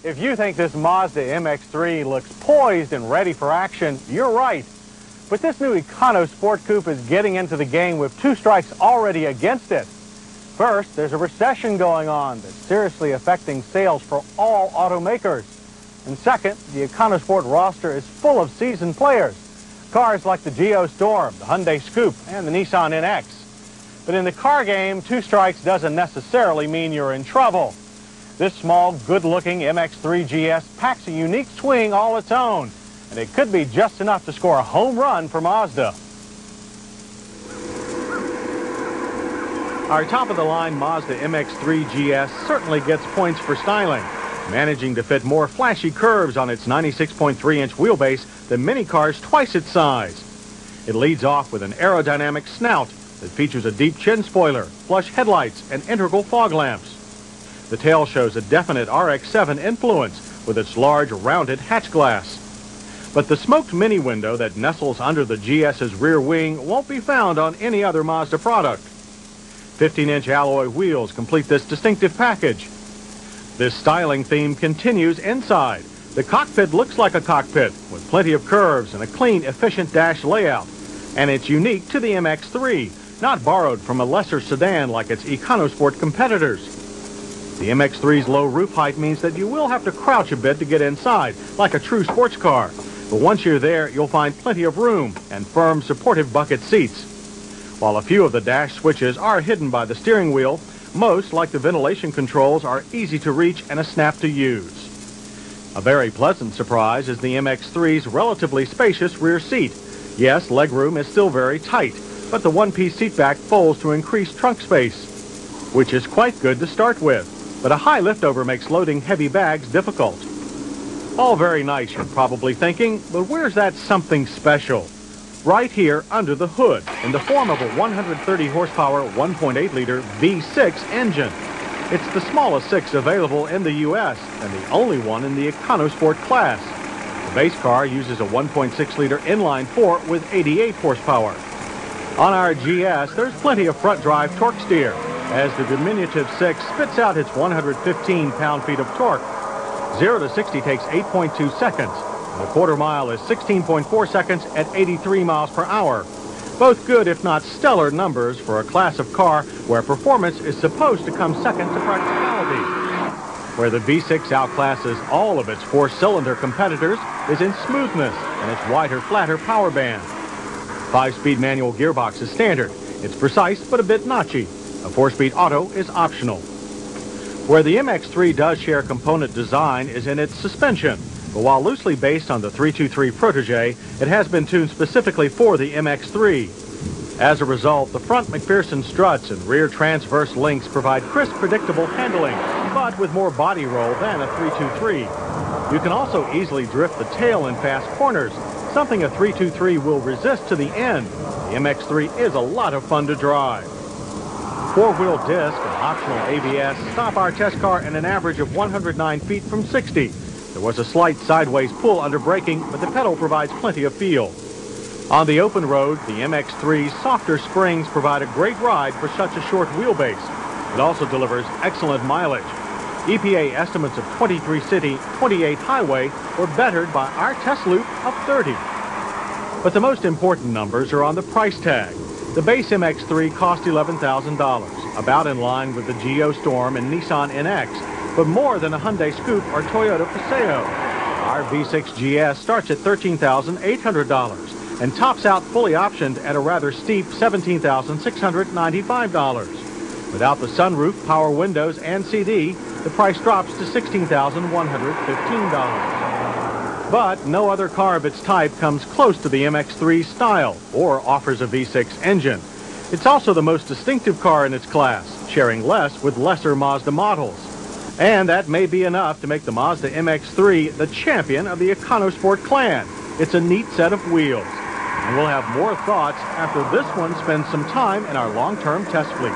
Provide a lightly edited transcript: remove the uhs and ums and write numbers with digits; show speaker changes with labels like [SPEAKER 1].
[SPEAKER 1] If you think this Mazda MX-3 looks poised and ready for action, you're right. But this new Econo Sport Coupe is getting into the game with two strikes already against it. First, there's a recession going on that's seriously affecting sales for all automakers. And second, the Econo Sport roster is full of seasoned players. Cars like the Geostorm, the Hyundai Scoop, and the Nissan NX. But in the car game, two strikes doesn't necessarily mean you're in trouble. This small, good-looking MX-3 GS packs a unique swing all its own, and it could be just enough to score a home run for Mazda. Our top-of-the-line Mazda MX-3 GS certainly gets points for styling, managing to fit more flashy curves on its 96.3-inch wheelbase than many cars twice its size. It leads off with an aerodynamic snout that features a deep chin spoiler, flush headlights, and integral fog lamps. The tail shows a definite RX-7 influence with its large, rounded hatch glass. But the smoked mini window that nestles under the GS's rear wing won't be found on any other Mazda product. 15-inch alloy wheels complete this distinctive package. This styling theme continues inside. The cockpit looks like a cockpit with plenty of curves and a clean, efficient dash layout. And it's unique to the MX-3, not borrowed from a lesser sedan like its Econo Sport competitors. The MX-3's low roof height means that you will have to crouch a bit to get inside, like a true sports car. But once you're there, you'll find plenty of room and firm, supportive bucket seats. While a few of the dash switches are hidden by the steering wheel, most, like the ventilation controls, are easy to reach and a snap to use. A very pleasant surprise is the MX-3's relatively spacious rear seat. Yes, legroom is still very tight, but the one-piece seatback folds to increase trunk space, which is quite good to start with. But a high liftover makes loading heavy bags difficult. All very nice, you're probably thinking, but where's that something special? Right here under the hood, in the form of a 130 horsepower 1.8-liter V6 engine. It's the smallest 6 available in the U.S. and the only one in the Econo Sport class. The base car uses a 1.6-liter inline-4 with 88 horsepower. On our GS, there's plenty of front-drive torque steer, as the diminutive 6 spits out its 115 pound-feet of torque. 0 to 60 takes 8.2 seconds, and a quarter mile is 16.4 seconds at 83 miles per hour. Both good, if not stellar, numbers for a class of car where performance is supposed to come second to practicality. Where the V6 outclasses all of its 4-cylinder competitors is in smoothness and its wider, flatter power band. 5-speed manual gearbox is standard. It's precise but a bit notchy. A 4-speed auto is optional. Where the MX-3 does share component design is in its suspension, but while loosely based on the 323 Protege, it has been tuned specifically for the MX-3. As a result, the front McPherson struts and rear transverse links provide crisp, predictable handling, but with more body roll than a 323. You can also easily drift the tail in fast corners, something a 323 will resist to the end. The MX-3 is a lot of fun to drive. 4-wheel disc and optional ABS stop our test car at an average of 109 feet from 60. There was a slight sideways pull under braking, but the pedal provides plenty of feel. On the open road, the MX-3's softer springs provide a great ride for such a short wheelbase. It also delivers excellent mileage. EPA estimates of 23 city, 28 highway were bettered by our test loop of 30. But the most important numbers are on the price tag. The base MX-3 cost $11,000, about in line with the Geostorm and Nissan NX, but more than a Hyundai Scoop or Toyota Paseo. Our V6 GS starts at $13,800 and tops out fully optioned at a rather steep $17,695. Without the sunroof, power windows, and CD, the price drops to $16,115. But no other car of its type comes close to the MX-3's style or offers a V6 engine. It's also the most distinctive car in its class, sharing less with lesser Mazda models. And that may be enough to make the Mazda MX-3 the champion of the Econo Sport clan. It's a neat set of wheels. And we'll have more thoughts after this one spends some time in our long-term test fleet.